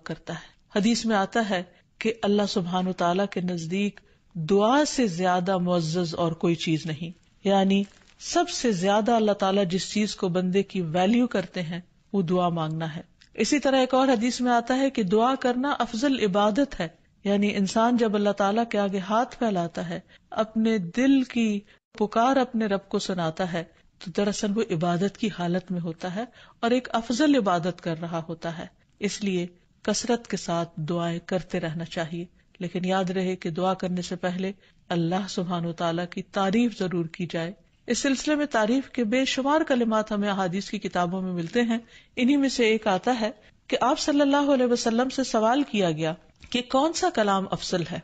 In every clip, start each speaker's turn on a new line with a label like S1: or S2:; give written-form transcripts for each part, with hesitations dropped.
S1: کرتا ہے. حدیث میں آتا ہے کہ اللہ سبحانہ تعالیٰ کے نزدیک دعا سے زیادہ معزز اور کوئی چیز نہیں. یعنی سب سے زیادہ اللہ تعالیٰ جس چیز کو بندے کی ویلیو کرتے ہیں وہ دعا مانگنا ہے. اسی طرح ایک اور حدیث میں آتا ہے کہ دعا کرنا افضل عبادت ہے. یعنی انسان جب اللہ تعالیٰ کے آگے ہاتھ پھیلاتا ہے، اپنے دل کی پکار اپنے رب کو سناتا ہے، تو دراصل وہ عبادت کی حالت میں ہوتا ہے اور ایک افضل عبادت کر رہا ہوتا ہے. اس لیے کثرت کے ساتھ دعائیں کرتے رہنا چاہیے. لیکن یاد رہے کہ دعا کرنے سے پہلے اللہ سبحانہ وتعالیٰ کی تعریف ضرور کی جائے. اس سلسلے میں تعریف کے بے شمار کلمات ہمیں احادیث کی کتابوں میں ملتے ہیں. انہی میں سے ایک آتا ہے کہ آپ صلی اللہ علیہ وسلم سے سوال کیا گیا کہ کون سا کلام افضل ہے.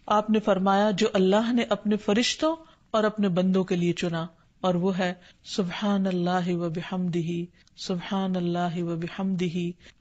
S1: آپ نے فرمایا جو اللہ نے اپنے فرشتوں اور اپنے بندوں کے لیے چنا، اور وہ ہے سبحان اللہ و بحمدہ، سبحان اللہ و بحمدہ.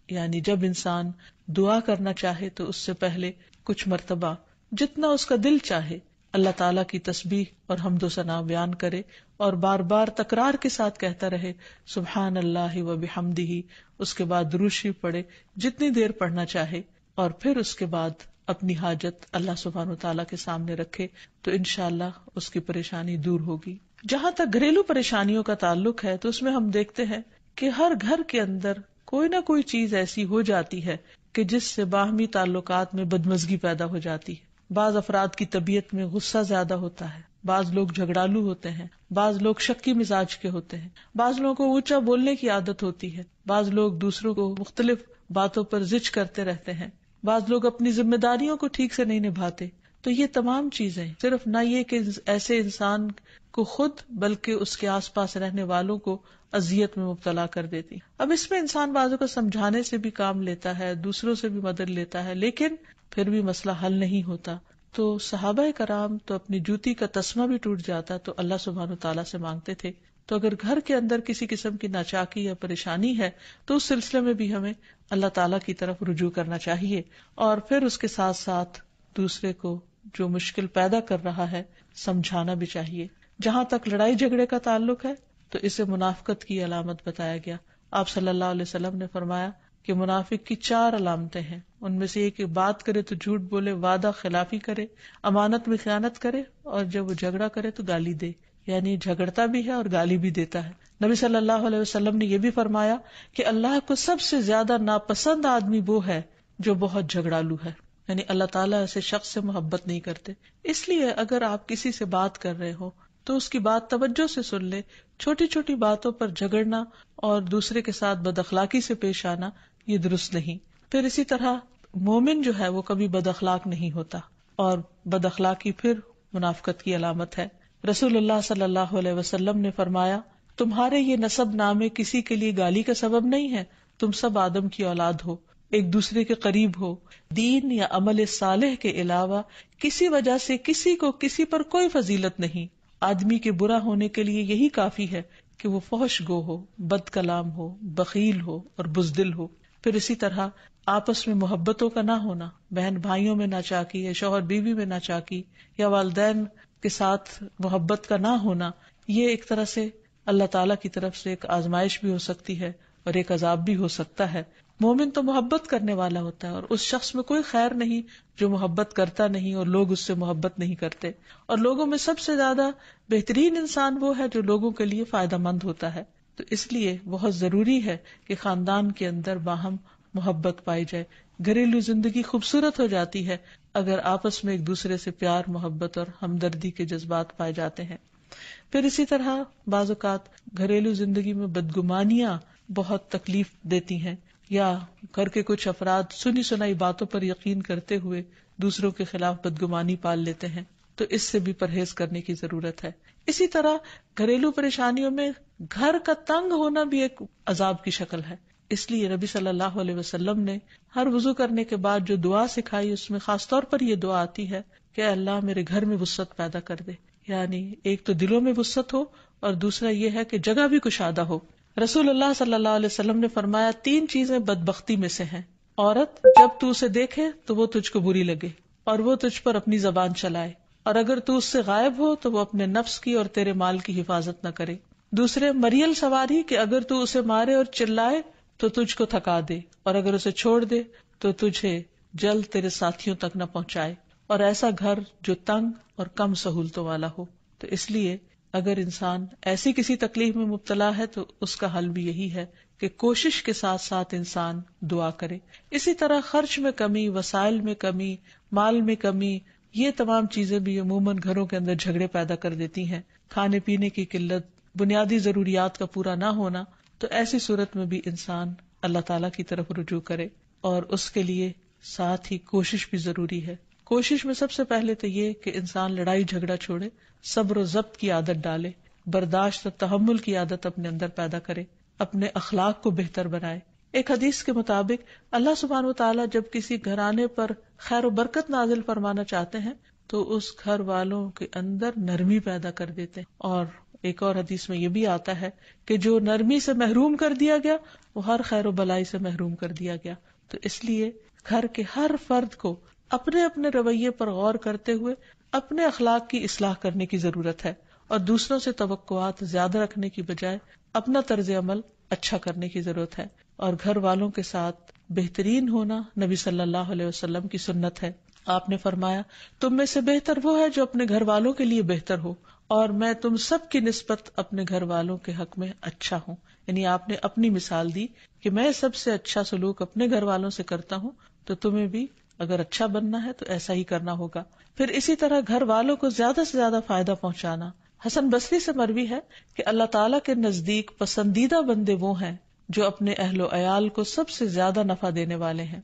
S1: یعنی جب انسان دعا کرنا چاہے تو اس سے پہلے کچھ مرتبہ جتنا اس کا دل چاہے اللہ تعالیٰ کی تسبیح اور حمد و ثنا بیان کرے، اور بار بار تکرار کے ساتھ کہتا رہے سبحان اللہ و بحمدہ. اس کے بعد درود شریف پڑھے جتنی دیر پڑھنا چاہے، اور پھر اس کے بعد اپنی حاجت اللہ سبحانہ وتعالیٰ کے سامنے رکھے تو انشاءاللہ اس کی پریشانی دور ہوگی. جہاں تک گھریلو پریشانیوں کا تعلق ہے تو اس میں ہم دیکھتے ہیں کہ ہر گھر کے اندر کوئی نہ کوئی چیز ایسی ہو جاتی ہے کہ جس سے باہمی تعلقات میں بدمزگی پیدا ہو جاتی ہے. بعض افراد کی طبیعت میں غصہ زیادہ ہوتا ہے، بعض لوگ جھگڑالو ہوتے ہیں، بعض لوگ شکی مزاج کے ہوتے ہیں، بعض لوگوں کو اونچا بولنے کی عادت ہوتی ہے، بعض لوگ دوسروں کو مختلف باتوں پر زج کرتے رہتے ہیں، بعض لوگ اپنی ذمہ داریوں کو ٹھیک سے نہیں نبھاتے. تو یہ تمام چیزیں صرف نہ یہ کہ ایسے انسان کو خود بلکہ اس کے آس پاس رہنے والوں کو اذیت میں مبتلا کر دیتی. اب اس میں انسان بعضوں کو سمجھانے سے بھی کام لیتا ہے، دوسروں سے بھی مدد لیتا ہے، لیکن پھر بھی مسئلہ حل نہیں ہوتا. تو صحابہ کرام تو اپنی جوتی کا تسمہ بھی ٹوٹ جاتا تو اللہ سبحانہ تعالیٰ سے مانگتے تھے. تو اگر گھر کے اندر کسی قسم کی ناچاکی یا پریشانی ہے تو اس سلسلے میں بھی ہمیں اللہ تعالیٰ کی طرف رجوع کرنا چاہیے، اور پھر اس کے ساتھ ساتھ دوسرے کو جو مشکل پیدا کر رہا ہے سمجھانا بھی چاہیے. جہاں تک لڑائی جھگڑے کا تعلق ہے تو اسے منافقت کی علامت بتایا گیا. آپ صلی اللہ علیہ وسلم نے فرمایا کہ منافق کی 4 علامتیں ہیں. ان میں سے ایک بات کرے تو جھوٹ بولے، وعدہ خلافی کرے، امانت میں خیانت کرے، اور جب وہ جھگڑا کرے تو گالی دے. یعنی جھگڑتا بھی ہے اور گالی بھی دیتا ہے. نبی صلی اللہ علیہ وسلم نے یہ بھی فرمایا کہ اللہ کو سب سے زیادہ ناپسند آدمی وہ ہے جو بہت جھگڑالو ہے. یعنی اللہ تعالیٰ ایسے شخص سے محبت نہیں کرتے. اس لیے اگر آپ کسی سے بات کر رہے ہو تو اس کی بات توجہ سے سن لے. چھوٹی چھوٹی باتوں پر جھگڑنا اور دوسرے کے ساتھ بد اخلاقی سے پیش آنا یہ درست نہیں. پھر اسی طرح مومن جو ہے وہ کبھی بد اخلاق نہیں ہوتا، اور بد اخلاقی پھر منافقت کی علامت ہے. رسول اللہ صلی اللہ علیہ وسلم نے فرمایا تمہارے یہ نسب نامے کسی کے لیے گالی کا سبب نہیں ہے. تم سب آدم کی اولاد ہو، ایک دوسرے کے قریب ہو. دین یا عمل صالح کے علاوہ کسی وجہ سے کسی کو کسی پر کوئی فضیلت نہیں. آدمی کے برا ہونے کے لیے یہی کافی ہے کہ وہ فحش گو ہو، بد کلام ہو، بخیل ہو اور بزدل ہو. پھر اسی طرح آپس میں محبتوں کا نہ ہونا، بہن بھائیوں میں ناچاکی یا شوہر بیوی میں ناچاکی یا والدین کے ساتھ محبت کا نہ ہونا، یہ ایک طرح سے اللہ تعالیٰ کی طرف سے ایک آزمائش بھی ہو سکتی ہے اور ایک عذاب بھی ہو سکتا ہے. مومن تو محبت کرنے والا ہوتا ہے، اور اس شخص میں کوئی خیر نہیں جو محبت کرتا نہیں اور لوگ اس سے محبت نہیں کرتے. اور لوگوں میں سب سے زیادہ بہترین انسان وہ ہے جو لوگوں کے لیے فائدہ مند ہوتا ہے. تو اس لیے بہت ضروری ہے کہ خاندان کے اندر باہم محبت پائی جائے. گھریلو زندگی خوبصورت ہو جاتی ہے اگر آپس میں ایک دوسرے سے پیار، محبت اور ہمدردی کے جذبات پائے جاتے ہیں. پھر اسی طرح بعض اوقات گھریلو زندگی میں بدگمانیاں بہت تکلیف دیتی ہیں، یا گھر کے کچھ افراد سنی سنائی باتوں پر یقین کرتے ہوئے دوسروں کے خلاف بدگمانی پال لیتے ہیں. تو اس سے بھی پرہیز کرنے کی ضرورت ہے. اسی طرح گھریلو پریشانیوں میں گھر کا تنگ ہونا بھی ایک عذاب کی شکل ہے. اس لیے نبی صلی اللہ علیہ وسلم نے ہر وضو کرنے کے بعد جو دعا سکھائی اس میں خاص طور پر یہ دعا آتی ہے کہ اللہ میرے گھر میں وسعت پیدا کر دے. یعنی ایک تو دلوں میں وسعت ہو، اور دوسرا یہ ہے کہ جگہ بھی کشادہ ہو. رسول اللہ صلی اللہ علیہ وسلم نے فرمایا 3 چیزیں بدبختی میں سے ہیں. عورت جب تو اسے دیکھے تو وہ تجھ کو بری لگے اور وہ تجھ پر اپنی زبان چلائے، اور اگر تو اس سے غائب ہو تو وہ اپنے نفس کی اور تیرے مال کی حفاظت نہ کرے. دوسرے مریل سواری کہ اگر تو اسے مارے اور چلائے تو تجھ کو تھکا دے، اور اگر اسے چھوڑ دے تو تجھے جلد تیرے ساتھیوں تک نہ پہنچائے، اور ایسا گھر جو تنگ اور کم سہولتوں والا ہو۔ تو اس لیے اگر انسان ایسی کسی تکلیف میں مبتلا ہے تو اس کا حل بھی یہی ہے کہ کوشش کے ساتھ ساتھ انسان دعا کرے۔ اسی طرح خرچ میں کمی، وسائل میں کمی، مال میں کمی، یہ تمام چیزیں بھی عموماً گھروں کے اندر جھگڑے پیدا کر دیتی ہیں۔ کھانے پینے کی قلت، بنیادی ضروریات کا پورا نہ ہونا، تو ایسی صورت میں بھی انسان اللہ تعالیٰ کی طرف رجوع کرے، اور اس کے لیے ساتھ ہی کوشش بھی ضروری ہے۔ کوشش میں سب سے پہلے تو یہ کہ انسان لڑائی جھگڑا چھوڑے، صبر و ضبط کی عادت ڈالے، برداشت اور تحمل کی عادت اپنے اندر پیدا کرے، اپنے اخلاق کو بہتر بنائے۔ ایک حدیث کے مطابق اللہ سبحانہ و تعالیٰ جب کسی گھرانے پر خیر و برکت نازل فرمانا چاہتے ہیں تو اس گھر والوں کے اندر نرمی پیدا کر دیتے ہیں، اور ایک اور حدیث میں یہ بھی آتا ہے کہ جو نرمی سے محروم کر دیا گیا وہ ہر خیر و بلائی سے محروم کر دیا گیا۔ تو اس لیے گھر کے ہر فرد کو اپنے اپنے رویے پر غور کرتے ہوئے اپنے اخلاق کی اصلاح کرنے کی ضرورت ہے، اور دوسروں سے توقعات زیادہ رکھنے کی بجائے اپنا طرز عمل اچھا کرنے کی ضرورت ہے۔ اور گھر والوں کے ساتھ بہترین ہونا نبی صلی اللہ علیہ وسلم کی سنت ہے۔ آپ نے فرمایا، تم میں سے بہتر وہ ہے جو اپنے گھر والوں کے لیے بہتر ہو، اور میں تم سب کی نسبت اپنے گھر والوں کے حق میں اچھا ہوں۔ یعنی آپ نے اپنی مثال دی کہ میں سب سے اچھا سلوک اپنے گھر والوں سے کرتا ہوں، تو تمہیں بھی اگر اچھا بننا ہے تو ایسا ہی کرنا ہوگا۔ پھر اسی طرح گھر والوں کو زیادہ سے زیادہ فائدہ پہنچانا۔ حسن بصری سے مروی ہے کہ اللہ تعالیٰ کے نزدیک پسندیدہ بندے وہ ہیں جو اپنے اہل و عیال کو سب سے زیادہ نفع دینے والے ہیں۔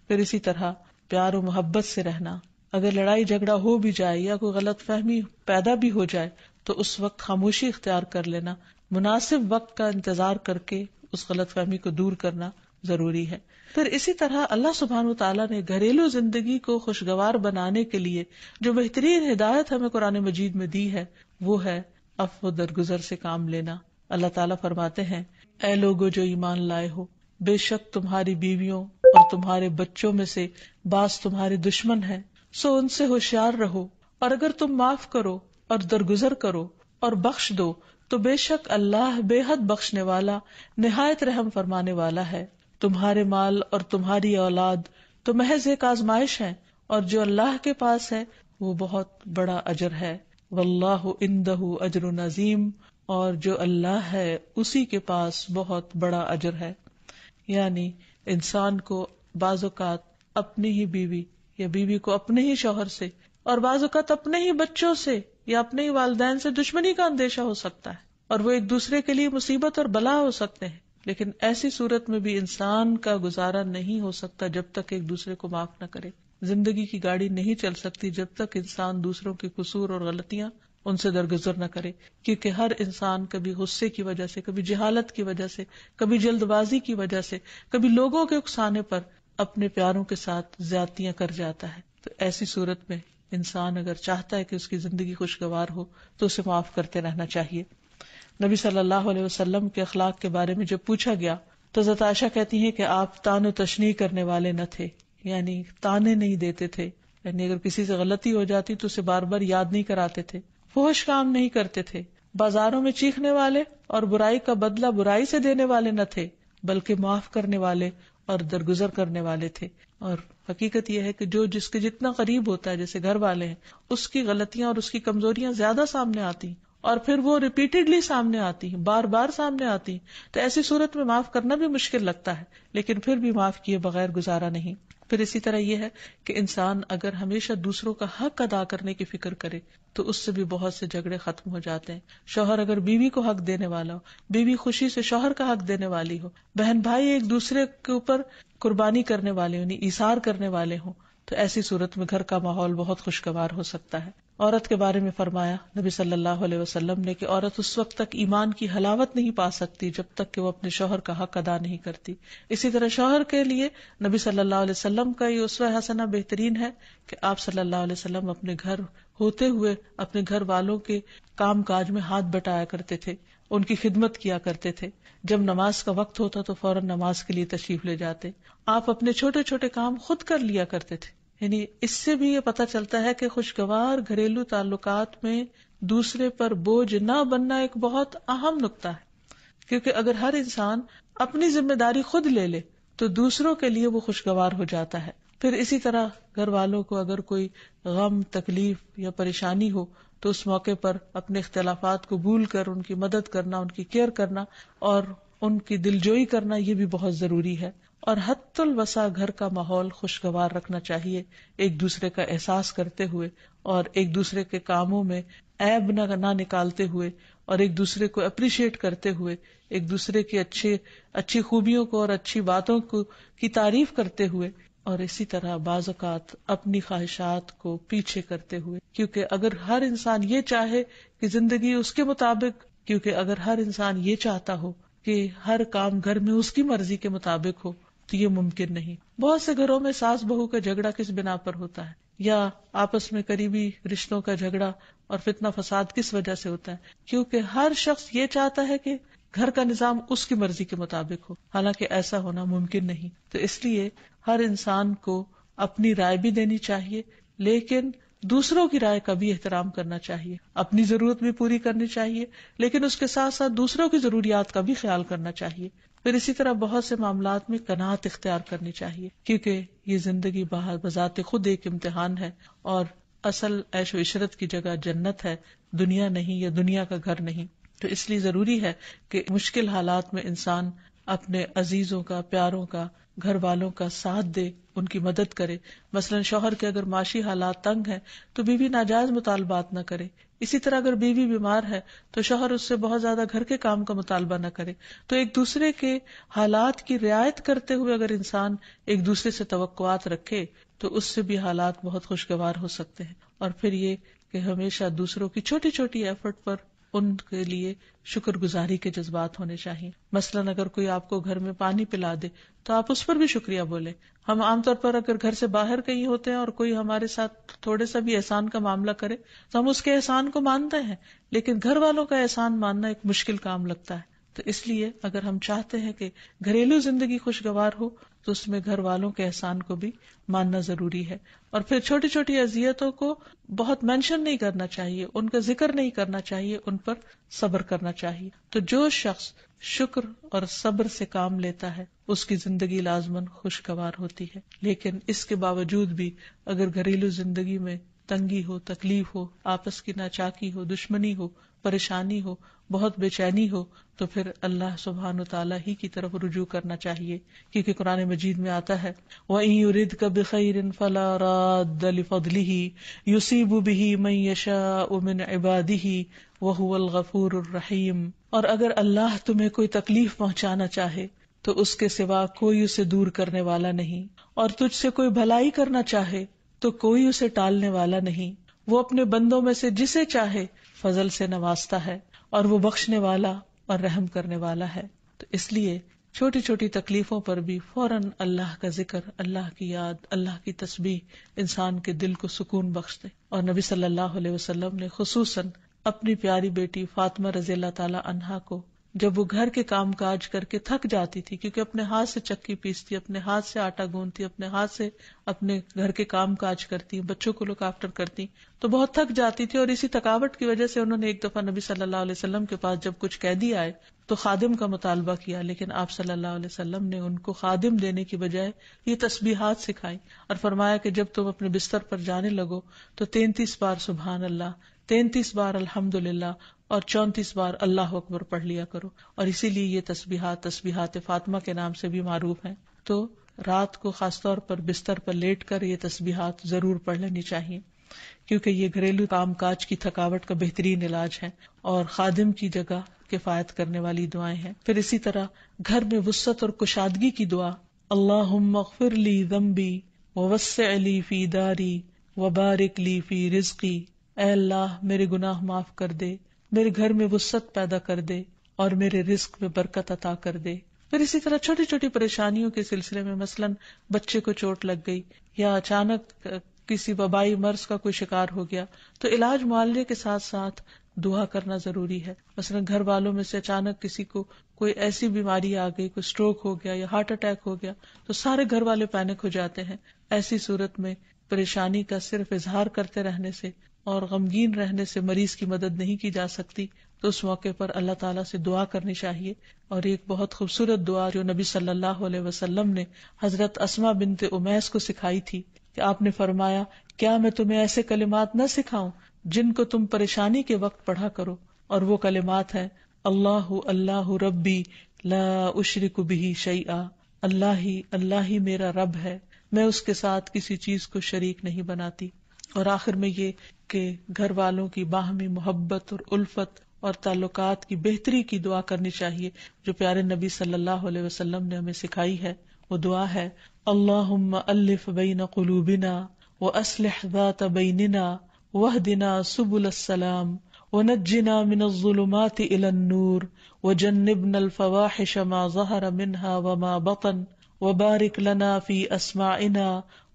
S1: پھر اسی طرح پیار و محبت سے رہنا۔ اگر لڑائی جھگڑا ہو بھی جائے یا کوئی غلط فہمی پیدا بھی ہو جائے تو اس وقت خاموشی اختیار کر لینا، مناسب وقت کا انتظار کر کے اس غلط فہمی کو دور کرنا ضروری ہے۔ پھر اسی طرح اللہ سبحانہ وتعالیٰ نے گھریلو زندگی کو خوشگوار بنانے کے لیے جو بہترین ہدایت ہمیں قرآن مجید میں دی ہے وہ ہے عفو درگزر سے کام لینا۔ اللہ تعالیٰ فرماتے ہیں، اے لوگو جو ایمان لائے ہو، بے شک تمہاری بیویوں اور تمہارے بچوں میں سے بعض تمہارے دشمن ہیں، سو ان سے ہوشیار رہو، اور اگر تم معاف کرو اور درگزر کرو اور بخش دو تو بے شک اللہ بے حد بخشنے والا، نہایت رحم فرمانے والا ہے۔ تمہارے مال اور تمہاری اولاد تو محض ایک آزمائش ہے، اور جو اللہ کے پاس ہے وہ بہت بڑا اجر ہے۔ واللہ عندہ اجر عظیم، اور جو اللہ ہے اسی کے پاس بہت بڑا اجر ہے۔ یعنی انسان کو بعض اوقات اپنی ہی بیوی یا بیوی کو اپنے ہی شوہر سے، اور بعض اوقات اپنے ہی بچوں سے یا اپنے ہی والدین سے دشمنی کا اندیشہ ہو سکتا ہے، اور وہ ایک دوسرے کے لیے مصیبت اور بلا ہو سکتے ہیں، لیکن ایسی صورت میں بھی انسان کا گزارا نہیں ہو سکتا جب تک ایک دوسرے کو معاف نہ کرے۔ زندگی کی گاڑی نہیں چل سکتی جب تک انسان دوسروں کے قصور اور غلطیاں ان سے درگزر نہ کرے، کیونکہ ہر انسان کبھی غصے کی وجہ سے، کبھی جہالت کی وجہ سے، کبھی جلد بازی کی وجہ سے، کبھی لوگوں کے اکسانے پر اپنے پیاروں کے ساتھ زیادتیاں کر جاتا ہے۔ تو ایسی صورت میں انسان اگر چاہتا ہے کہ اس کی زندگی خوشگوار ہو تو اسے معاف کرتے رہنا چاہیے۔ نبی صلی اللہ علیہ وسلم کے اخلاق کے بارے میں جب پوچھا گیا تو حضرت عائشہ کہتی ہیں کہ آپ طعن و تشنیع کرنے والے نہ تھے، یعنی طعنے نہیں دیتے تھے، یعنی اگر کسی سے غلطی ہو جاتی تو اسے بار بار یاد نہیں کراتے تھے، فحش کام نہیں کرتے تھے، بازاروں میں چیخنے والے اور برائی کا بدلہ برائی سے دینے والے نہ تھے، بلکہ معاف کرنے والے اور درگزر کرنے والے تھے۔ اور حقیقت یہ ہے کہ جو جس کے جتنا قریب ہوتا ہے، جیسے گھر والے ہیں، اس کی غلطیاں اور اس کی کمزوریاں زیادہ سامنے آتی ہیں، اور پھر وہ ریپیٹڈلی سامنے آتی ہیں، بار بار سامنے آتی ہیں، تو ایسی صورت میں معاف کرنا بھی مشکل لگتا ہے، لیکن پھر بھی معاف کیے بغیر گزارا نہیں۔ پھر اسی طرح یہ ہے کہ انسان اگر ہمیشہ دوسروں کا حق ادا کرنے کی فکر کرے تو اس سے بھی بہت سے جھگڑے ختم ہو جاتے ہیں۔ شوہر اگر بیوی کو حق دینے والا ہو، بیوی خوشی سے شوہر کا حق دینے والی ہو، بہن بھائی ایک دوسرے کے اوپر قربانی کرنے والے ہوں، یعنی ایثار کرنے والے ہوں، تو ایسی صورت میں گھر کا ماحول بہت خوشگوار ہو سکتا ہے۔ عورت کے بارے میں فرمایا نبی صلی اللہ علیہ وسلم نے کہ عورت اس وقت تک ایمان کی حلاوت نہیں پا سکتی جب تک کہ وہ اپنے شوہر کا حق ادا نہیں کرتی۔ اسی طرح شوہر کے لیے نبی صلی اللہ علیہ وسلم کا یہ اسوہ حسنہ بہترین ہے کہ آپ صلی اللہ علیہ وسلم اپنے گھر ہوتے ہوئے اپنے گھر والوں کے کام کاج میں ہاتھ بٹایا کرتے تھے، ان کی خدمت کیا کرتے تھے۔ جب نماز کا وقت ہوتا تو فوراً نماز کے لیے تشریف لے جاتے۔ آپ اپنے چھوٹے چھوٹے کام خود کر لیا کرتے تھے۔ یعنی اس سے بھی یہ پتہ چلتا ہے کہ خوشگوار گھریلو تعلقات میں دوسرے پر بوجھ نہ بننا ایک بہت اہم نقطہ ہے، کیونکہ اگر ہر انسان اپنی ذمہ داری خود لے لے تو دوسروں کے لیے وہ خوشگوار ہو جاتا ہے. پھر اسی طرح گھر والوں کو اگر کوئی غم، تکلیف یا پریشانی ہو تو اس موقع پر اپنے اختلافات کو بھول کر ان کی مدد کرنا، ان کی کیئر کرنا اور ان کی دلجوئی کرنا، یہ بھی بہت ضروری ہے. اور حتی الوسع گھر کا ماحول خوشگوار رکھنا چاہیے، ایک دوسرے کا احساس کرتے ہوئے اور ایک دوسرے کے کاموں میں عیب نہ نکالتے ہوئے اور ایک دوسرے کو اپریشیٹ کرتے ہوئے، ایک دوسرے کی اچھی خوبیوں کو اور اچھی باتوں کو کی تعریف کرتے ہوئے، اور اسی طرح بعض اوقات اپنی خواہشات کو پیچھے کرتے ہوئے. کیونکہ اگر ہر انسان یہ چاہے کہ زندگی اس کے مطابق، کیونکہ اگر ہر انسان یہ چاہتا ہو کہ ہر کام گھر میں اس کی مرضی کے مطابق ہو تو یہ ممکن نہیں. بہت سے گھروں میں ساس بہو کا جھگڑا کس بنا پر ہوتا ہے، یا آپس میں قریبی رشتوں کا جھگڑا اور فتنہ فساد کس وجہ سے ہوتا ہے؟ کیونکہ ہر شخص یہ چاہتا ہے کہ گھر کا نظام اس کی مرضی کے مطابق ہو، حالانکہ ایسا ہونا ممکن نہیں. تو اس لیے ہر انسان کو اپنی رائے بھی دینی چاہیے، لیکن دوسروں کی رائے کا بھی احترام کرنا چاہیے. اپنی ضرورت بھی پوری کرنی چاہیے، لیکن اس کے ساتھ ساتھ دوسروں کی ضروریات کا بھی خیال کرنا چاہیے. پھر اسی طرح بہت سے معاملات میں قناعت اختیار کرنی چاہیے، کیونکہ یہ زندگی بذات خود ایک امتحان ہے، اور اصل عیش و عشرت کی جگہ جنت ہے، دنیا نہیں، یا دنیا کا گھر نہیں. تو اس لیے ضروری ہے کہ مشکل حالات میں انسان اپنے عزیزوں کا، پیاروں کا، گھر والوں کا ساتھ دے، ان کی مدد کرے. مثلا شوہر کے اگر معاشی حالات تنگ ہیں تو بیوی ناجائز مطالبات نہ کرے. اسی طرح اگر بیوی بیمار ہے تو شوہر اس سے بہت زیادہ گھر کے کام کا مطالبہ نہ کرے. تو ایک دوسرے کے حالات کی رعایت کرتے ہوئے اگر انسان ایک دوسرے سے توقعات رکھے تو اس سے بھی حالات بہت خوشگوار ہو سکتے ہیں. اور پھر یہ کہ ہمیشہ دوسروں کی چھوٹی چھوٹی ایفرٹ پر ان کے لیے شکر گزاری کے جذبات ہونے چاہیے. مثلاً اگر کوئی آپ کو گھر میں پانی پلا دے تو آپ اس پر بھی شکریہ بولیں. ہم عام طور پر اگر گھر سے باہر کہیں ہوتے ہیں اور کوئی ہمارے ساتھ تھوڑے سا بھی احسان کا معاملہ کرے تو ہم اس کے احسان کو مانتے ہیں، لیکن گھر والوں کا احسان ماننا ایک مشکل کام لگتا ہے. تو اس لیے اگر ہم چاہتے ہیں کہ گھریلو زندگی خوشگوار ہو تو اس میں گھر والوں کے احسان کو بھی ماننا ضروری ہے. اور پھر چھوٹی چھوٹی اذیتوں کو بہت مینشن نہیں کرنا چاہیے، ان کا ذکر نہیں کرنا چاہیے، ان پر صبر کرنا چاہیے. تو جو شخص شکر اور صبر سے کام لیتا ہے اس کی زندگی لازماً خوشگوار ہوتی ہے. لیکن اس کے باوجود بھی اگر گھریلو زندگی میں تنگی ہو، تکلیف ہو، آپس کی ناچاکی ہو، دشمنی ہو، پریشانی ہو، بہت بے چینی ہو، تو پھر اللہ سبحانہ وتعالیٰ ہی کی طرف رجوع کرنا چاہیے. کیونکہ قرآن مجید میں آتا ہے وَإِن يُرِدْكَ بِخَيْرٍ فَلَا رَادَّ لِفَضْلِهِ يُصِيبُ بِهِ مَن يَشَاءُ مِنْ عِبَادِهِ وَهُوَ الْغَفُورُ الرَّحِيمُ. اور اگر اللہ تمہیں کوئی تکلیف پہنچانا چاہے تو اس کے سوا کوئی اسے دور کرنے والا نہیں، اور تجھ سے کوئی بھلائی کرنا چاہے تو کوئی اسے ٹالنے والا نہیں. وہ اپنے بندوں میں سے جسے چاہے فضل سے نوازتا ہے، اور وہ بخشنے والا اور رحم کرنے والا ہے. تو اس لیے چھوٹی چھوٹی تکلیفوں پر بھی فوراً اللہ کا ذکر، اللہ کی یاد، اللہ کی تسبیح انسان کے دل کو سکون بخش دے. اور نبی صلی اللہ علیہ وسلم نے خصوصاً اپنی پیاری بیٹی فاطمہ رضی اللہ تعالی عنہا کو جب وہ گھر کے کام کاج کر کے تھک جاتی تھی، کیونکہ اپنے ہاتھ سے چکی پیستی، اپنے ہاتھ سے آٹا گوندتی، اپنے ہاتھ سے اپنے گھر کے کام کاج کرتی، بچوں کو لک آفٹر کرتی، تو بہت تھک جاتی تھی. اور اسی تھکاوٹ کی وجہ سے انہوں نے ایک دفعہ نبی صلی اللہ علیہ وسلم کے پاس جب کچھ قیدی آئے تو خادم کا مطالبہ کیا، لیکن آپ صلی اللہ علیہ وسلم نے ان کو خادم دینے کی بجائے یہ تسبیحات سکھائی اور فرمایا کہ جب تم اپنے بستر پر جانے لگو تو 33 بار سبحان اللہ، 33 بار الحمدللہ اور 34 بار اللہ اکبر پڑھ لیا کرو. اور اسی لیے یہ تسبیحات فاطمہ کے نام سے بھی معروف ہیں. تو رات کو خاص طور پر بستر پر لیٹ کر یہ تسبیحات ضرور پڑھ لینی چاہیے، کیونکہ یہ گھریلو کام کاج کی تھکاوٹ کا بہترین علاج ہے اور خادم کی جگہ کفایت کرنے والی دعائیں ہیں. پھر اسی طرح گھر میں وسعت اور کشادگی کی دعا، اللہم اغفر لی ذنبی ووسع لی فی داری وبارک لی فی رزقی. اے اللہ میرے گناہ معاف کر دے، میرے گھر میں وسعت پیدا کر دے اور میرے رزق میں برکت عطا کر دے. پھر اسی طرح چھوٹی چھوٹی پریشانیوں کے سلسلے میں مثلاً بچے کو چوٹ لگ گئی یا اچانک کسی وبائی مرض کا کوئی شکار ہو گیا تو علاج معالجے کے ساتھ ساتھ دعا کرنا ضروری ہے. مثلاً گھر والوں میں سے اچانک کسی کو کوئی ایسی بیماری آ گئی، کوئی سٹروک ہو گیا یا ہارٹ اٹیک ہو گیا تو سارے گھر والے پینک ہو جاتے ہیں. ایسی صورت میں پریشانی کا صرف اظہار کرتے رہنے سے اور غمگین رہنے سے مریض کی مدد نہیں کی جا سکتی تو اس موقع پر اللہ تعالیٰ سے دعا کرنی چاہیے. اور ایک بہت خوبصورت دعا جو نبی صلی اللہ علیہ وسلم نے حضرت اسماء بنت امیس کو سکھائی تھی کہ آپ نے فرمایا کیا میں تمہیں ایسے کلمات نہ سکھاؤں جن کو تم پریشانی کے وقت پڑھا کرو، اور وہ کلمات ہیں اللہ اللہ ربی لا اشرک بہ شیئا، اللہ ہی میرا رب ہے، میں اس کے ساتھ کسی چیز کو شریک نہیں بناتی. اور آخر میں یہ کہ گھر والوں کی باہمی محبت اور الفت اور تعلقات کی بہتری کی دعا کرنی چاہیے جو پیارے نبی صلی اللہ علیہ وسلم نے ہمیں سکھائی ہے. وہ دعا ہے اللہم الف بین قلوبنا واصلح ذات بیننا واہدنا سبل السلام ونجنا من الظلمات الى النور وجنبنا الفواحش ما ظہر منها وما بطن وبارک لنا فی اسماعنا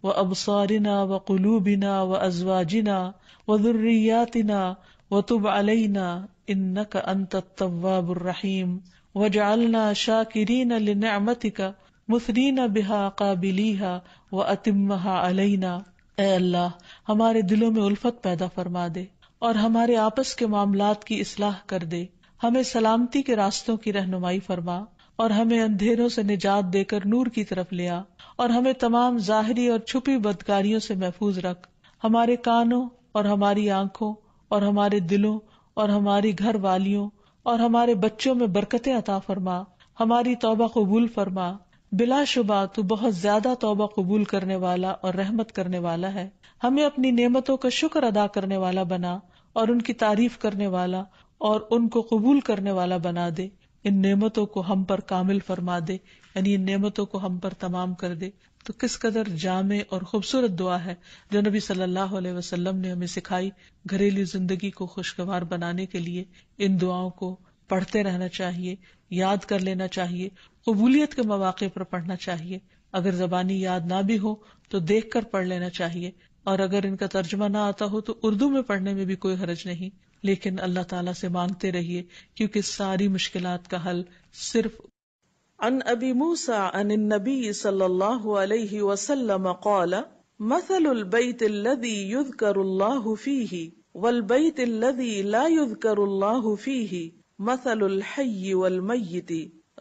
S1: وابصارنا وقلوبنا وازواجنا وذریاتنا وتب علینا انک انت التواب الرحیم واجعلنا شاکرین لنعمتک مثنین بها قابلیہا واتمہا علینا. اے اللہ ہمارے دلوں میں الفت پیدا فرما دے اور ہمارے آپس کے معاملات کی اصلاح کر دے، ہمیں سلامتی کے راستوں کی رہنمائی فرما اور ہمیں اندھیروں سے نجات دے کر نور کی طرف لے آ، اور ہمیں تمام ظاہری اور چھپی بدکاریوں سے محفوظ رکھ. ہمارے کانوں اور ہماری آنکھوں اور ہمارے دلوں اور ہماری گھر والیوں اور ہمارے بچوں میں برکتیں عطا فرما، ہماری توبہ قبول فرما. بلا شبہ تو بہت زیادہ توبہ قبول کرنے والا اور رحمت کرنے والا ہے. ہمیں اپنی نعمتوں کا شکر ادا کرنے والا بنا اور ان کی تعریف کرنے والا اور ان کو قبول کرنے والا بنا دے. ان نعمتوں کو ہم پر کامل فرما دے، یعنی ان نعمتوں کو ہم پر تمام کر دے. تو کس قدر جامع اور خوبصورت دعا ہے جو نبی صلی اللہ علیہ وسلم نے ہمیں سکھائی گھریلو زندگی کو خوشگوار بنانے کے لیے. ان دعاؤں کو پڑھتے رہنا چاہیے، یاد کر لینا چاہیے، قبولیت کے مواقع پر پڑھنا چاہیے. اگر زبانی یاد نہ بھی ہو تو دیکھ کر پڑھ لینا چاہیے، اور اگر ان کا ترجمہ نہ آتا ہو تو اردو میں پڑھنے میں بھی کوئی حرج نہیں. لیکن اللہ تعالیٰ سے مانگتے رہیے کیونکہ ساری مشکلات کا حل صرف. عن ابی موسیٰ عن النبی صلی اللہ علیہ وسلم قال مثل البیت الذی یذکر اللہ فیہ والبیت الذی لا یذکر اللہ فیہ مثل الحی والمیت.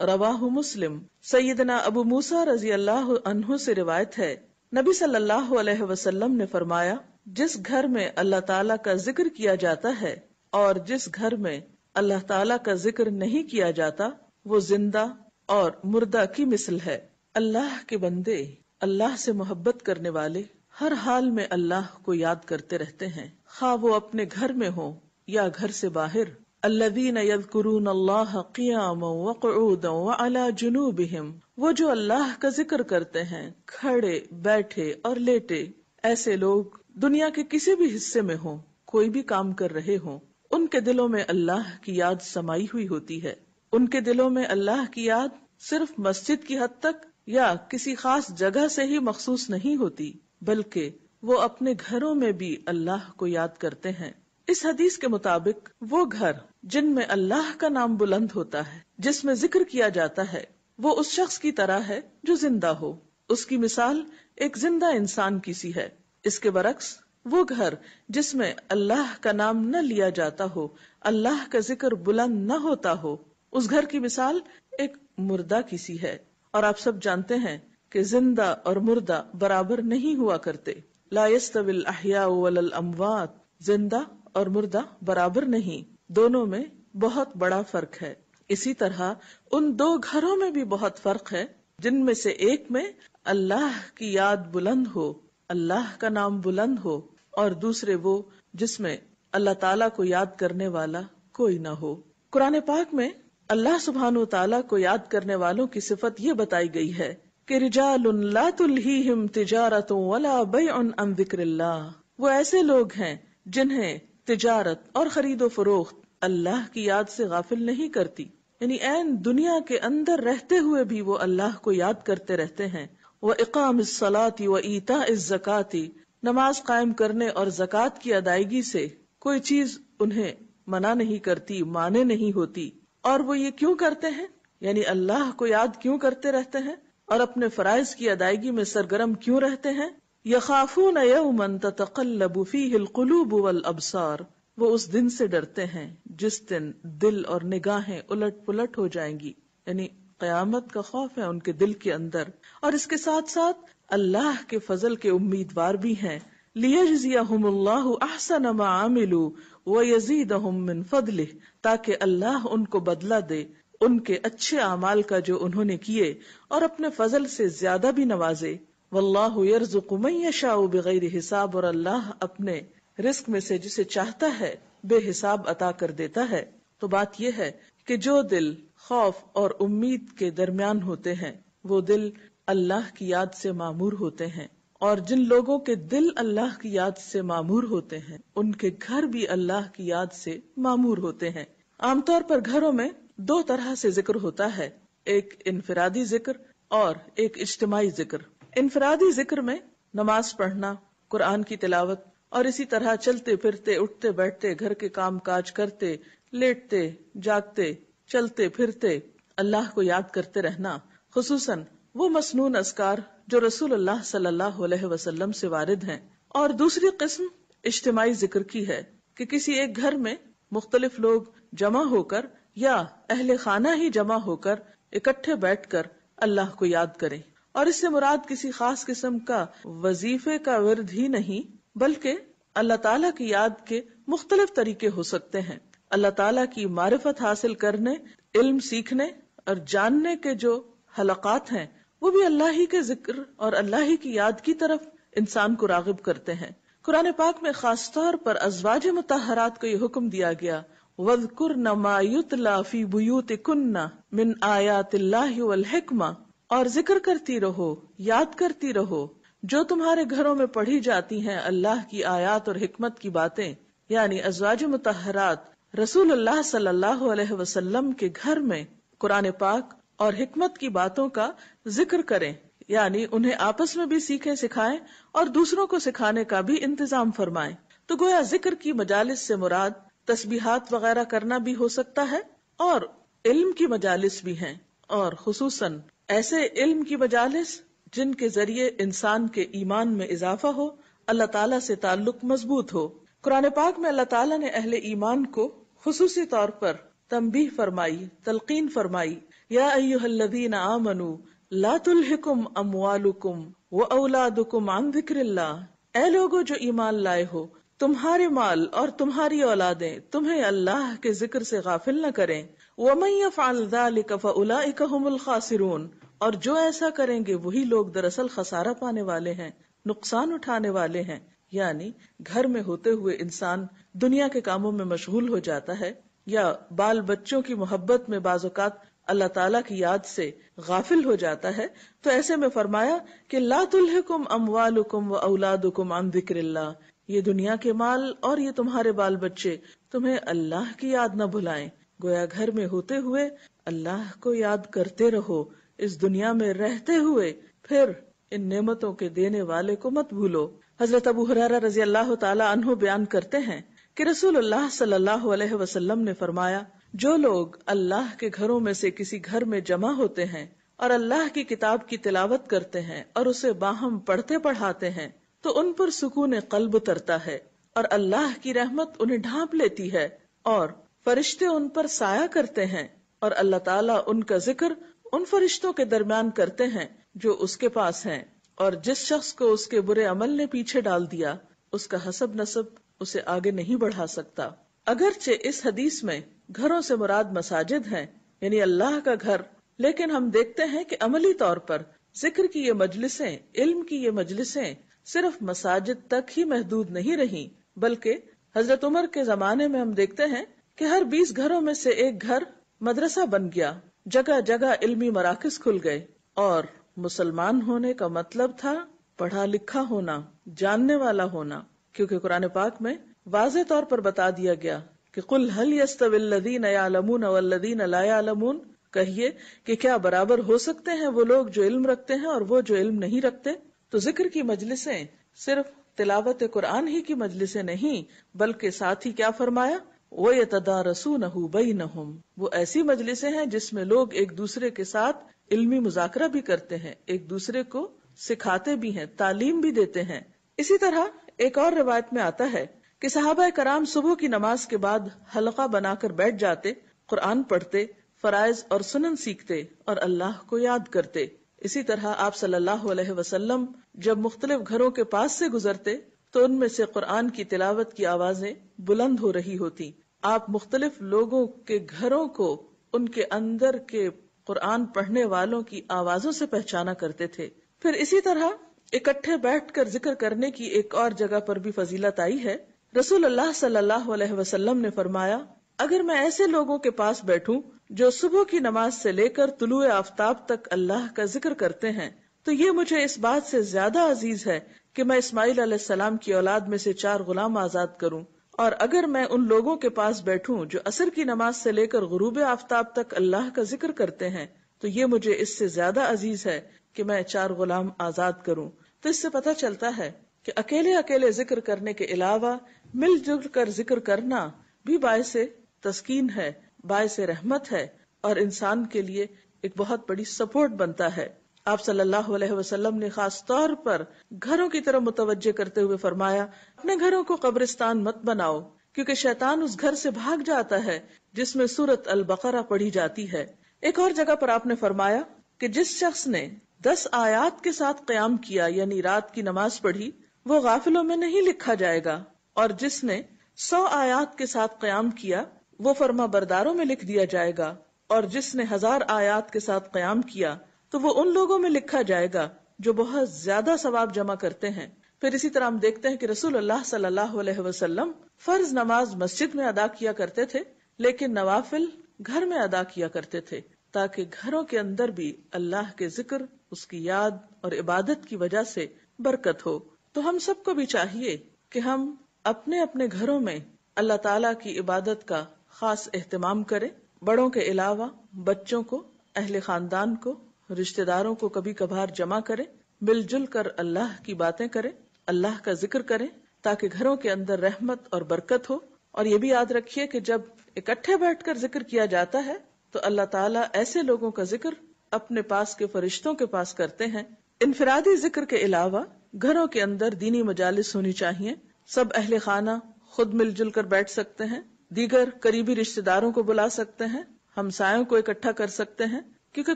S1: رواہ مسلم. سیدنا ابو موسیٰ رضی اللہ عنہ سے روایت ہے، نبی صلی اللہ علیہ وسلم نے فرمایا جس گھر میں اللہ تعالیٰ کا ذکر کیا جاتا ہے اور جس گھر میں اللہ تعالیٰ کا ذکر نہیں کیا جاتا وہ زندہ اور مردہ کی مثل ہے. اللہ کے بندے، اللہ سے محبت کرنے والے ہر حال میں اللہ کو یاد کرتے رہتے ہیں، خواہ وہ اپنے گھر میں ہوں یا گھر سے باہر. الذین یذکرون اللہ قیاما وقعودا وعلی جنوبہم، وہ جو اللہ کا ذکر کرتے ہیں کھڑے، بیٹھے اور لیٹے. ایسے لوگ دنیا کے کسی بھی حصے میں ہوں، کوئی بھی کام کر رہے ہوں، ان کے دلوں میں اللہ کی یاد سمائی ہوئی ہوتی ہے. ان کے دلوں میں اللہ کی یاد صرف مسجد کی حد تک یا کسی خاص جگہ سے ہی مخصوص نہیں ہوتی، بلکہ وہ اپنے گھروں میں بھی اللہ کو یاد کرتے ہیں. اس حدیث کے مطابق وہ گھر جن میں اللہ کا نام بلند ہوتا ہے، جس میں ذکر کیا جاتا ہے، وہ اس شخص کی طرح ہے جو زندہ ہو. اس کی مثال ایک زندہ انسان کی سی ہے. اس کے برعکس وہ گھر جس میں اللہ کا نام نہ لیا جاتا ہو، اللہ کا ذکر بلند نہ ہوتا ہو، اس گھر کی مثال ایک مردہ کی سی ہے. اور آپ سب جانتے ہیں کہ زندہ اور مردہ برابر نہیں ہوا کرتے. لا يستوي الاحیاء ولا الاموات، زندہ اور مردہ برابر نہیں، دونوں میں بہت بڑا فرق ہے. اسی طرح ان دو گھروں میں بھی بہت فرق ہے جن میں سے ایک میں اللہ کی یاد بلند ہو، اللہ کا نام بلند ہو، اور دوسرے وہ جس میں اللہ تعالیٰ کو یاد کرنے والا کوئی نہ ہو. قرآن پاک میں اللہ سبحانہ و تعالیٰ کو یاد کرنے والوں کی صفت یہ بتائی گئی ہے کہ رجال لا تلہیہم تجارت ولا بیع عن ذکر اللہ، وہ ایسے لوگ ہیں جنہیں تجارت اور خرید و فروخت اللہ کی یاد سے غافل نہیں کرتی، یعنی عین دنیا کے اندر رہتے ہوئے بھی وہ اللہ کو یاد کرتے رہتے ہیں. وَإِقَامِ الصَّلَاةِ وَإِيتَاءِ الزَّكَاةِ، نماز قائم کرنے اور زکوٰۃ کی ادائیگی سے کوئی چیز انہیں منع نہیں کرتی، مانے نہیں ہوتی. اور وہ یہ کیوں کرتے ہیں، یعنی اللہ کو یاد کیوں کرتے رہتے ہیں اور اپنے فرائض کی ادائیگی میں سرگرم کیوں رہتے ہیں؟ یخافون یوما تتقلب فیہ القلوب والابصار، وہ اس دن سے ڈرتے ہیں جس دن دل اور نگاہیں الٹ پلٹ ہو جائیں گی، یعنی قیامت کا خوف ہے ان کے دل کے اندر، اور اس کے ساتھ ساتھ اللہ کے فضل کے امیدوار بھی ہیں۔ لیجزیہم اللہ احسن ما عملوا ویزیدہم من فضلہ، تاکہ اللہ ان کو بدلہ دے ان کے اچھے اعمال کا جو انہوں نے کیے، اور اپنے فضل سے زیادہ بھی نوازے۔ واللہ یرزق من یشاء بغیر حساب، اور اللہ اپنے رزق میں سے جسے چاہتا ہے بے حساب عطا کر دیتا ہے۔ تو بات یہ ہے کہ جو دل خوف اور امید کے درمیان ہوتے ہیں وہ دل اللہ کی یاد سے معمور ہوتے ہیں، اور جن لوگوں کے دل اللہ کی یاد سے معمور ہوتے ہیں ان کے گھر بھی اللہ کی یاد سے معمور ہوتے ہیں۔ عام طور پر گھروں میں دو طرح سے ذکر ہوتا ہے، ایک انفرادی ذکر اور ایک اجتماعی ذکر۔ انفرادی ذکر میں نماز پڑھنا، قرآن کی تلاوت، اور اسی طرح چلتے پھرتے اٹھتے بیٹھتے گھر کے کام کاج کرتے، لیٹتے جاگتے چلتے پھرتے اللہ کو یاد کرتے رہنا، خصوصاً وہ مسنون اذکار جو رسول اللہ صلی اللہ علیہ وسلم سے وارد ہیں۔ اور دوسری قسم اجتماعی ذکر کی ہے کہ کسی ایک گھر میں مختلف لوگ جمع ہو کر یا اہل خانہ ہی جمع ہو کر اکٹھے بیٹھ کر اللہ کو یاد کریں، اور اس سے مراد کسی خاص قسم کا وظیفے کا ورد ہی نہیں بلکہ اللہ تعالیٰ کی یاد کے مختلف طریقے ہو سکتے ہیں۔ اللہ تعالیٰ کی معرفت حاصل کرنے، علم سیکھنے اور جاننے کے جو حلقات ہیں وہ بھی اللہ ہی کے ذکر اور اللہ ہی کی یاد کی طرف انسان کو راغب کرتے ہیں۔ قرآن پاک میں خاص طور پر ازواج مطہرات کو یہ حکم دیا گیا، وَاذْكُرْنَ مَا يُتْلَى فِي بُيُوتِكُنَّ مِنْ آيَاتِ اللَّهِ وَالْحِكْمَةِ، اور ذکر کرتی رہو، یاد کرتی رہو جو تمہارے گھروں میں پڑھی جاتی ہیں اللہ کی آیات اور حکمت کی باتیں، یعنی ازواج مطہرات رسول اللہ صلی اللہ علیہ وسلم کے گھر میں قرآن پاک اور حکمت کی باتوں کا ذکر کریں، یعنی انہیں آپس میں بھی سیکھیں سکھائیں اور دوسروں کو سکھانے کا بھی انتظام فرمائیں۔ تو گویا ذکر کی مجالس سے مراد تسبیحات وغیرہ کرنا بھی ہو سکتا ہے، اور علم کی مجالس بھی ہیں، اور خصوصاً ایسے علم کی مجالس جن کے ذریعے انسان کے ایمان میں اضافہ ہو، اللہ تعالیٰ سے تعلق مضبوط ہو۔ قرآن پاک میں اللہ تعالیٰ نے اہل ایمان کو خصوصی طور پر تنبیہ فرمائی، تلقین فرمائی، یا ایھا الذین آمنوا لا تلہکم اموالکم واولادکم عن ذکر اللہ، اے لوگو جو ایمان لائے ہو، تمہارے مال اور تمہاری اولادیں تمہیں اللہ کے ذکر سے غافل نہ کریں، ومن یفعل ذلک فاولئک ھم الخاسرون، اور جو ایسا کریں گے وہی لوگ دراصل خسارہ پانے والے ہیں، نقصان اٹھانے والے ہیں۔ یعنی گھر میں ہوتے ہوئے انسان دنیا کے کاموں میں مشغول ہو جاتا ہے، یا بال بچوں کی محبت میں بعض اوقات اللہ تعالیٰ کی یاد سے غافل ہو جاتا ہے، تو ایسے میں فرمایا کہ لا تلہکم اموالکم و اولادکم عن ذکر اللہ، یہ دنیا کے مال اور یہ تمہارے بال بچے تمہیں اللہ کی یاد نہ بھلائیں۔ گویا گھر میں ہوتے ہوئے اللہ کو یاد کرتے رہو، اس دنیا میں رہتے ہوئے پھر ان نعمتوں کے دینے والے کو مت بھولو۔ حضرت ابو ہریرہ رضی اللہ تعالی عنہ بیان کرتے ہیں کہ رسول اللہ صلی اللہ علیہ وسلم نے فرمایا، جو لوگ اللہ کے گھروں میں سے کسی گھر میں جمع ہوتے ہیں اور اللہ کی کتاب کی تلاوت کرتے ہیں اور اسے باہم پڑھتے پڑھاتے ہیں تو ان پر سکون قلب اترتا ہے، اور اللہ کی رحمت انہیں ڈھانپ لیتی ہے، اور فرشتے ان پر سایہ کرتے ہیں، اور اللہ تعالیٰ ان کا ذکر ان فرشتوں کے درمیان کرتے ہیں جو اس کے پاس ہیں، اور جس شخص کو اس کے برے عمل نے پیچھے ڈال دیا اس کا حسب نسب اسے آگے نہیں بڑھا سکتا۔ اگرچہ اس حدیث میں گھروں سے مراد مساجد ہیں، یعنی اللہ کا گھر، لیکن ہم دیکھتے ہیں کہ عملی طور پر ذکر کی یہ مجلسیں، علم کی یہ مجلسیں صرف مساجد تک ہی محدود نہیں رہیں، بلکہ حضرت عمر کے زمانے میں ہم دیکھتے ہیں کہ ہر 20 گھروں میں سے ایک گھر مدرسہ بن گیا، جگہ جگہ علمی مراکز کھل گئے، اور مسلمان ہونے کا مطلب تھا پڑھا لکھا ہونا، جاننے والا ہونا، کیونکہ قرآن پاک میں واضح طور پر بتا دیا گیا کہ قل هل يستوي الذين يعلمون والذين لا يعلمون، کہیے کہ کیا برابر ہو سکتے ہیں وہ لوگ جو علم رکھتے ہیں اور وہ جو علم نہیں رکھتے۔ تو ذکر کی مجلسیں صرف تلاوت قرآن ہی کی مجلسیں نہیں، بلکہ ساتھ ہی کیا فرمایا، وَيَتَدَارَسُونَهُ بَيْنَهُمْ، وہ ایسی مجلسیں ہیں جس میں لوگ ایک دوسرے کے ساتھ علمی مذاکرہ بھی کرتے ہیں، ایک دوسرے کو سکھاتے بھی ہیں، تعلیم بھی دیتے ہیں۔ اسی طرح ایک اور روایت میں آتا ہے کہ صحابہ کرام صبح کی نماز کے بعد حلقہ بنا کر بیٹھ جاتے، قرآن پڑھتے، فرائض اور سنن سیکھتے اور اللہ کو یاد کرتے۔ اسی طرح آپ صلی اللہ علیہ وسلم جب مختلف گھروں کے پاس سے گزرتے تو ان میں سے قرآن کی تلاوت کی آوازیں بلند ہو رہی ہوتی۔ آپ مختلف لوگوں کے گھروں کو ان کے اندر کے قرآن پڑھنے والوں کی آوازوں سے پہچانا کرتے تھے۔ پھر اسی طرح اکٹھے بیٹھ کر ذکر کرنے کی ایک اور جگہ پر بھی فضیلت آئی ہے۔ رسول اللہ صلی اللہ علیہ وسلم نے فرمایا، اگر میں ایسے لوگوں کے پاس بیٹھوں جو صبح کی نماز سے لے کر طلوع آفتاب تک اللہ کا ذکر کرتے ہیں تو یہ مجھے اس بات سے زیادہ عزیز ہے کہ میں اسماعیل علیہ السلام کی اولاد میں سے 4 غلام آزاد کروں، اور اگر میں ان لوگوں کے پاس بیٹھوں جو عصر کی نماز سے لے کر غروب آفتاب تک اللہ کا ذکر کرتے ہیں تو یہ مجھے اس سے زیادہ عزیز ہے کہ میں 4 غلام آزاد کروں۔ تو اس سے پتہ چلتا ہے کہ اکیلے اکیلے ذکر کرنے کے علاوہ مل جل کر ذکر کرنا بھی باعث تسکین ہے، باعث رحمت ہے، اور انسان کے لیے ایک بہت بڑی سپورٹ بنتا ہے۔ آپ صلی اللہ علیہ وسلم نے خاص طور پر گھروں کی طرف متوجہ کرتے ہوئے فرمایا، اپنے گھروں کو قبرستان مت بناؤ، کیونکہ شیطان اس گھر سے بھاگ جاتا ہے جس میں سورۃ البقرہ پڑھی جاتی ہے۔ ایک اور جگہ پر آپ نے فرمایا کہ جس شخص نے 10 آیات کے ساتھ قیام کیا یعنی رات کی نماز پڑھی وہ غافلوں میں نہیں لکھا جائے گا، اور جس نے 100 آیات کے ساتھ قیام کیا وہ فرما برداروں میں لکھ دیا جائے گا، اور جس نے 1000 آیات کے ساتھ قیام کیا تو وہ ان لوگوں میں لکھا جائے گا جو بہت زیادہ ثواب جمع کرتے ہیں۔ پھر اسی طرح ہم دیکھتے ہیں کہ رسول اللہ صلی اللہ علیہ وسلم فرض نماز مسجد میں ادا کیا کرتے تھے لیکن نوافل گھر میں ادا کیا کرتے تھے، تاکہ گھروں کے اندر بھی اللہ کے ذکر، اس کی یاد اور عبادت کی وجہ سے برکت ہو۔ تو ہم سب کو بھی چاہیے کہ ہم اپنے اپنے گھروں میں اللہ تعالیٰ کی عبادت کا خاص اہتمام کریں، بڑوں کے علاوہ بچوں کو، اہل خاندان کو، رشتہ داروں کو کبھی کبھار جمع کریں، مل جل کر اللہ کی باتیں کریں، اللہ کا ذکر کریں، تاکہ گھروں کے اندر رحمت اور برکت ہو۔ اور یہ بھی یاد رکھیے کہ جب اکٹھے بیٹھ کر ذکر کیا جاتا ہے تو اللہ تعالیٰ ایسے لوگوں کا ذکر اپنے پاس کے فرشتوں کے پاس کرتے ہیں۔ انفرادی ذکر کے علاوہ گھروں کے اندر دینی مجالس ہونی چاہیے، سب اہل خانہ خود مل جل کر بیٹھ سکتے ہیں، دیگر قریبی رشتہ داروں کو بلا سکتے ہیں، ہمسایوں کو اکٹھا کر سکتے ہیں، کیونکہ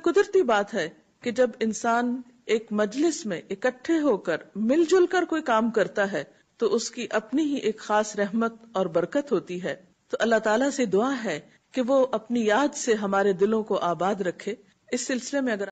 S1: قدرتی بات ہے کہ جب انسان ایک مجلس میں اکٹھے ہو کر مل جل کر کوئی کام کرتا ہے تو اس کی اپنی ہی ایک خاص رحمت اور برکت ہوتی ہے۔ تو اللہ تعالیٰ سے دعا ہے کہ وہ اپنی یاد سے ہمارے دلوں کو آباد رکھے۔ اس سلسلے میں اگر